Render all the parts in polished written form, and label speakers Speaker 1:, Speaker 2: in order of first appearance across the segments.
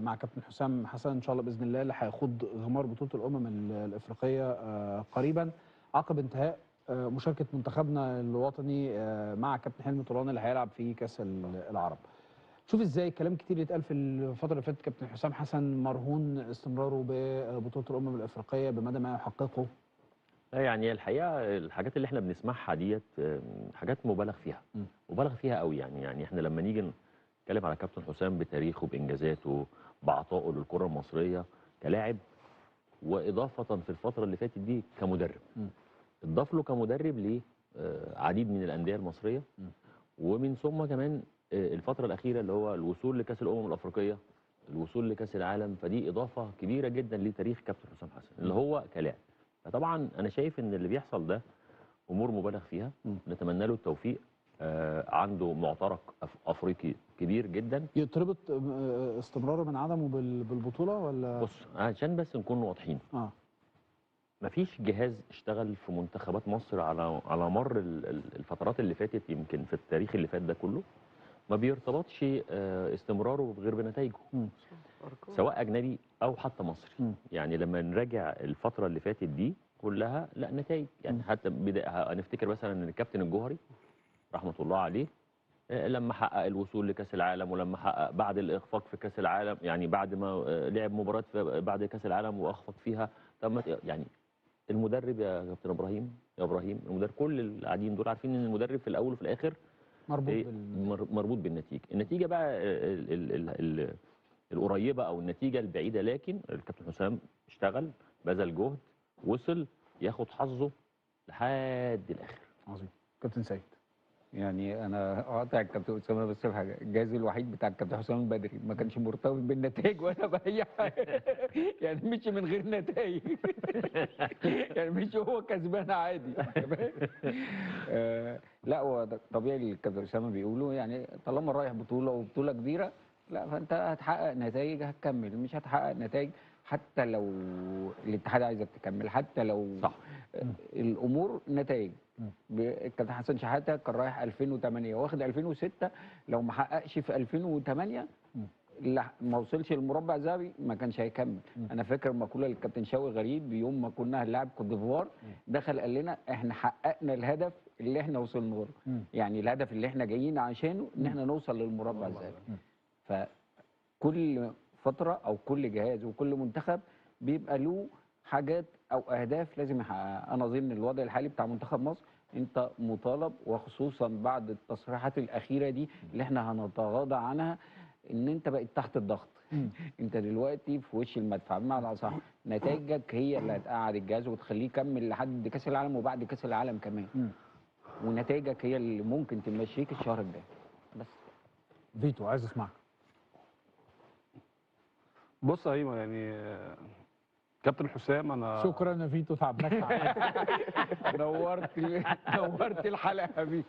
Speaker 1: مع كابتن حسام حسن ان شاء الله باذن الله اللي هيخوض غمار بطوله الافريقيه قريبا عقب انتهاء مشاركه منتخبنا الوطني مع كابتن حلمي طولان اللي هيلعب في كاس العرب. شوف ازاي كلام كتير اتقال في الفتره اللي فاتت كابتن حسام حسن مرهون استمراره ببطوله الافريقيه بمدى ما يحققه.
Speaker 2: يعني الحقيقه الحاجات اللي احنا بنسمعها ديت حاجات مبالغ فيها. مبالغ فيها قوي يعني احنا لما نيجي نتكلم على كابتن حسام بتاريخه بانجازاته بعطائه للكره المصريه كلاعب، واضافه في الفتره اللي فاتت دي كمدرب. اضاف له كمدرب لعديد من الانديه المصريه، ومن ثم كمان الفتره الاخيره اللي هو الوصول لكاس الافريقيه، الوصول لكاس العالم، فدي اضافه كبيره جدا لتاريخ كابتن حسام حسن اللي هو كلاعب. فطبعا انا شايف ان اللي بيحصل ده امور مبالغ فيها. نتمنى له التوفيق. عنده معترك افريقي كبير جدا.
Speaker 1: يتربط استمراره من عدمه بالبطوله ولا؟
Speaker 2: بص عشان بس نكون واضحين، مفيش جهاز اشتغل في منتخبات مصر على مر الفترات اللي فاتت، يمكن في التاريخ اللي فات ده كله ما بيرتبطش استمراره غير بنتائجه، سواء اجنبي او حتى مصري. يعني لما نراجع الفتره اللي فاتت دي كلها لا نتائج، يعني حتى هنفتكر مثلا ان الكابتن الجوهري رحمه الله عليه لما حقق الوصول لكاس العالم، ولما حقق بعد الاخفاق في كاس العالم، يعني بعد ما لعب مباراه بعد كاس العالم واخفق فيها، يعني المدرب يا كابتن ابراهيم المدرب، كل اللي قاعدين دول عارفين ان المدرب في الاول وفي الاخر مربوط بالنتيجه. النتيجه بقى القريبه او النتيجه البعيده، لكن الكابتن حسام اشتغل، بذل جهد، وصل ياخد حظه لحد الاخر.
Speaker 1: عظيم. كابتن سيد،
Speaker 3: يعني انا اقاطع الكابتن اسامه بس في حاجه، الجهاز الوحيد بتاع الكابتن حسام البدري ما كانش مرتبط بالنتائج ولا باي حاجه يعني مشي من غير نتائج يعني مش هو كسبان عادي لا هو طبيعي اللي الكابتن اسامه بيقوله، يعني طالما رايح بطوله وبطوله كبيره لا فانت هتحقق نتائج هتكمل، مش هتحقق نتائج حتى لو الاتحاد عايزك تكمل، حتى لو
Speaker 2: صح.
Speaker 3: الامور نتائج. الكابتن حسن شحاته كان رايح 2008 واخد 2006، لو ما حققش في 2008 ما وصلش للمربع الذهبي ما كانش هيكمل. انا فاكر مقوله للكابتن شوقي غريب يوم ما كنا هنلاعب كوت ديفوار، دخل قال لنا احنا حققنا الهدف اللي احنا وصلنا له، يعني الهدف اللي احنا جايين عشانه ان احنا نوصل للمربع الذهبي. فكل فتره او كل جهاز وكل منتخب بيبقى له حاجات او اهداف لازم يحققها. انا اظن الوضع الحالي بتاع منتخب مصر انت مطالب، وخصوصا بعد التصريحات الاخيره دي اللي احنا هنتغاضى عنها، ان انت بقيت تحت الضغط. انت دلوقتي في وش المدفع، بمعنى صح نتائجك هي اللي هتقعد الجهاز وتخليه يكمل لحد كاس العالم وبعد كاس العالم كمان. ونتائجك هي اللي ممكن تمشيك الشهر الجاي. بس
Speaker 1: فيتو عايز اسمعك.
Speaker 4: بص يا ايمن، يعني كابتن حسام انا
Speaker 1: شكرا يا فيتو، تعبناك
Speaker 3: نورت الحلقه يا حبيبي.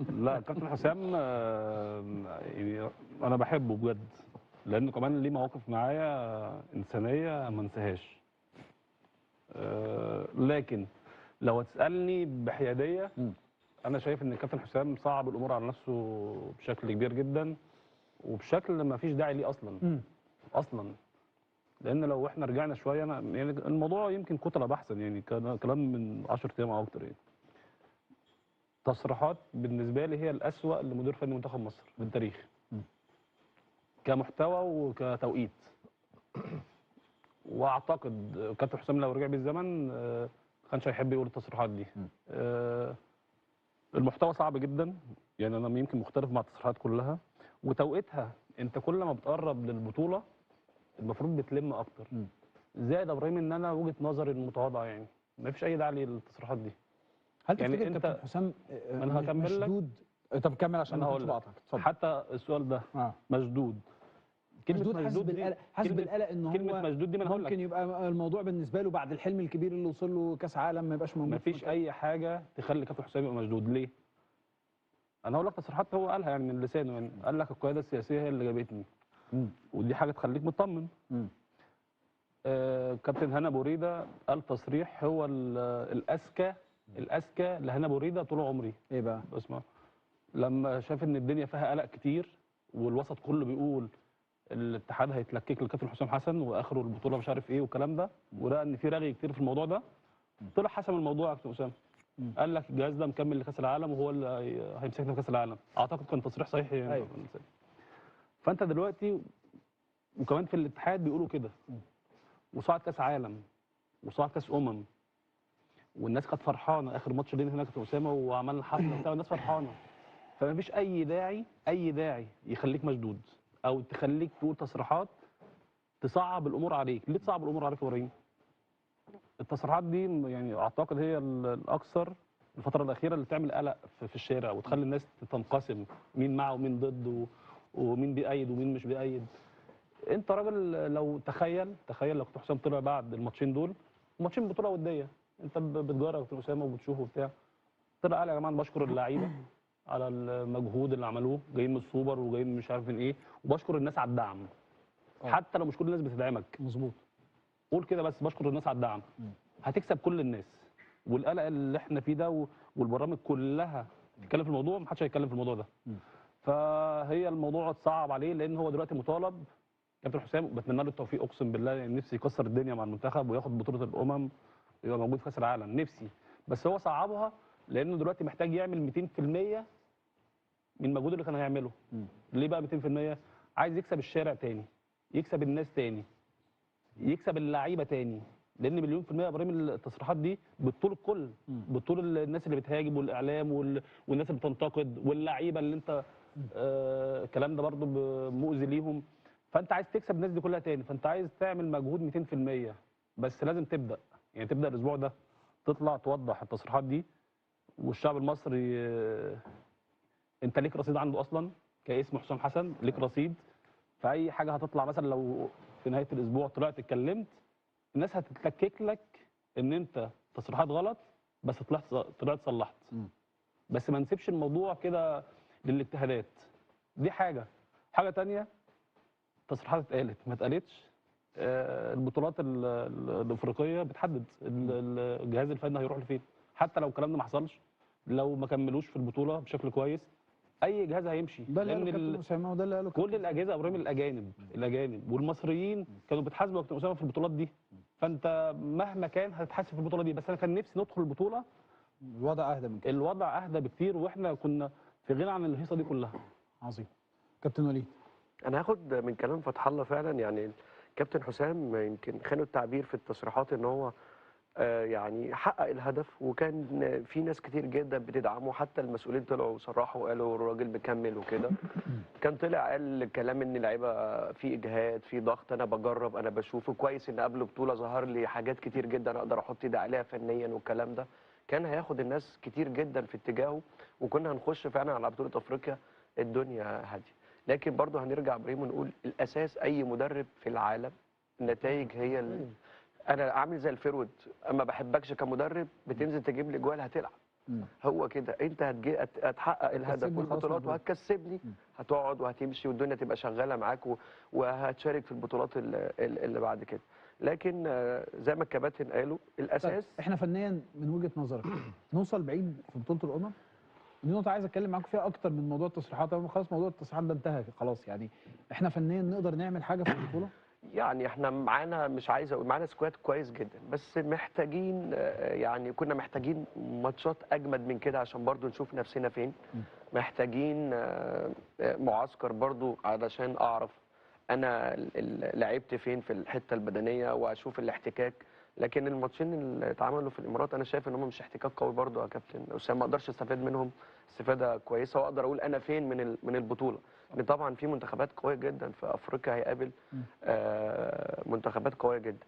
Speaker 4: لا كابتن حسام يعني انا بحبه بجد، لانه كمان ليه مواقف معايا انسانيه ما انساهاش. لكن لو هتسالني بحياديه انا شايف ان الكابتن حسام صعب الامور على نفسه بشكل كبير جدا، وبشكل ما فيش داعي ليه اصلا. لان لو احنا رجعنا شويه يعني الموضوع يمكن كتله بحثا، يعني كان كلام من 10 ايام او اكتر. يعني تصريحات بالنسبه لي هي الاسوأ لمدير فني منتخب مصر في التاريخ، كمحتوى وكتوقيت. واعتقد كابتن حسام لو رجع بالزمن ما كانش هيحب يقول التصريحات دي. المحتوى صعب جدا، يعني انا يمكن مختلف مع التصريحات كلها، وتوقيتها انت كل ما بتقرب للبطوله المفروض بتلم اكتر. زائد ابراهيم ان انا وجهه نظري المتواضعه، يعني ما فيش اي داعي للتصريحات دي.
Speaker 1: هل يعني تفتكر كابتن حسام مشدود؟ طب كمل عشان ما كنتش بقطعك. اتفضل.
Speaker 4: حتى السؤال ده مشدود.
Speaker 1: كلمه مشدود حاسس بالقلق ان هو
Speaker 4: كلمه مشدود دي
Speaker 1: ممكن يبقى الموضوع بالنسبه له بعد الحلم الكبير اللي وصل له كاس عالم ما يبقاش موجود.
Speaker 4: ما فيش اي حاجه تخلي كابتن حسام يبقى مشدود. ليه؟ انا هقول لك تصريحات هو قالها يعني من لسانه، يعني قال لك القياده السياسيه هي اللي جابتني، ودي حاجه تخليك مطمن. كابتن هنا بوريده قال تصريح هو الاذكى لهنا بوريده طول عمري.
Speaker 1: ايه بقى؟
Speaker 4: اسمع، لما شاف ان الدنيا فيها قلق كتير والوسط كله بيقول الاتحاد هيتلكك للكابتن حسام حسن واخره البطوله مش عارف ايه والكلام ده، ولقى ان في رغي كتير في الموضوع ده، طلع حسم الموضوع يا كابتن اسامه. قال لك الجهاز ده مكمل لكاس العالم وهو اللي هيمسكنا في كاس العالم، اعتقد كان تصريح صحيح يعني.
Speaker 1: أيوة.
Speaker 4: فانت دلوقتي وكمان في الاتحاد بيقولوا كده، وصعد كاس عالم وصعد كاس والناس كانت فرحانه اخر ماتش لينا هناك في اسامه وعملنا حفله وبتاع والناس فرحانه. فما فيش اي داعي يخليك مشدود او تخليك تقول تصريحات تصعب الامور عليك. ليه تصعب الامور عليك يا ابراهيم؟ التصريحات دي يعني اعتقد هي الاكثر الفتره الاخيره اللي تعمل قلق في الشارع وتخلي الناس تنقسم مين مع ومين ضد ومين بيأيد ومين مش بيأيد. انت راجل لو تخيل لو كابتن حسام طلع بعد الماتشين دول، ماتشين بطوله وديه، انت بتجرب يا كابتن اسامه وبتشوفه وبتاع، طلع قال يا جماعه انا بشكر اللعيبه على المجهود اللي عملوه، جايين من السوبر وجايين مش عارف من ايه، وبشكر الناس على الدعم. حتى لو مش كل الناس بتدعمك،
Speaker 1: مظبوط،
Speaker 4: قول كده بس بشكر الناس على الدعم. هتكسب كل الناس. والقلق اللي احنا فيه ده والبرامج كلها تتكلم في الموضوع، محدش هيتكلم في الموضوع ده. فهي الموضوع اتصعب عليه لان هو دلوقتي مطالب. كابتن حسام بتمنى له التوفيق اقسم بالله، يعني نفسي يكسر الدنيا مع المنتخب وياخد بطوله الامم ويبقى موجود في كاس العالم، نفسي. بس هو صعبها لانه دلوقتي محتاج يعمل 200% من المجهود اللي كان هيعمله. ليه بقى 200%؟ عايز يكسب الشارع تاني، يكسب الناس تاني، يكسب اللعيبه تاني، لان مليون في المية يا ابراهيم التصريحات دي بتطول الكل، بتطول الناس اللي بتهاجم والاعلام والناس اللي بتنتقد واللعيبه اللي انت الكلام ده برضه مؤذي ليهم. فانت عايز تكسب الناس دي كلها تاني، فانت عايز تعمل مجهود 200%. بس لازم تبدا، يعني تبدا الاسبوع ده تطلع توضح التصريحات دي، والشعب المصري انت ليك رصيد عنده اصلا كاسم حسام حسن، ليك رصيد. فاي حاجه هتطلع مثلا لو في نهايه الاسبوع طلعت اتكلمت، الناس هتتلكك لك ان انت تصريحات غلط، بس طلعت صلحت. بس ما نسيبش الموضوع كده للاجتهادات. دي حاجه تانية، تصريحات اتقالت ما اتقالتش. البطولات الافريقيه بتحدد الجهاز الفني هيروح لفين. حتى لو الكلام ده ما حصلش، لو ما كملوش في البطوله بشكل كويس، اي جهاز هيمشي.
Speaker 1: ده اللي قاله كابتن اسامه وده اللي قاله
Speaker 4: كل الاجهزه ابراهيم الاجانب والمصريين كانوا بيتحاسبوا يا كابتن اسامه في البطولات دي. فانت مهما كان هتتحاسب في البطوله دي. بس انا كان نفسي ندخل البطوله
Speaker 1: الوضع اهدى من كده،
Speaker 4: الوضع اهدى بكتير، واحنا كنا في غنى عن الهيصه دي كلها.
Speaker 1: عظيم. كابتن وليد،
Speaker 5: انا هاخد من كلام فتح الله فعلا. يعني كابتن حسام يمكن خانوا التعبير في التصريحات ان هو يعني حقق الهدف، وكان في ناس كتير جدا بتدعمه، حتى المسؤولين طلعوا وصرحوا وقالوا الراجل بيكمل وكده. كان طلع قال كلام ان اللعيبه في اجهاد، في ضغط، انا بجرب، انا بشوفه كويس ان قبل بطوله ظهر لي حاجات كتير جدا اقدر احط ايدي عليها فنيا والكلام ده. كان هياخد الناس كتير جدا في اتجاهه، وكنا هنخش فعلا على بطوله افريقيا الدنيا هاديه. لكن برضه هنرجع ابراهيم ونقول الاساس اي مدرب في العالم النتائج هي انا عامل زي الفيرود، اما بحبكش كمدرب بتنزل تجيب لي جوال هتلعب. هو كده، انت هتحقق الهدف والبطولات وهتكسبني، هتقعد وهتمشي والدنيا تبقى شغاله معاك وهتشارك في البطولات اللي بعد كده. لكن زي ما الكباتن قالوا الاساس.
Speaker 1: طيب احنا فنيا من وجهه نظرك نوصل بعيد في بطوله الامم؟ دي نقطه عايز اتكلم معاكم فيها اكتر من موضوع التصريحات. خلاص موضوع التصريحات ده انتهى خلاص. يعني احنا فنيا نقدر نعمل حاجه في البطوله؟
Speaker 5: يعني احنا معانا، مش عايز اقول معانا سكواد كويس جدا، بس محتاجين يعني كنا محتاجين ماتشات اجمد من كده عشان برضو نشوف نفسنا فين. محتاجين معسكر برضو علشان اعرف انا لعبت فين في الحته البدنيه واشوف الاحتكاك. لكن الماتشين اللي اتعملوا في الامارات انا شايف ان هم مش احتكاك قوي برضو يا كابتن اسامه، ما اقدرش استفاد منهم استفاده كويسه واقدر اقول انا فين من البطوله. ان طبعا في منتخبات قويه جدا في افريقيا هيقابل منتخبات قويه جدا.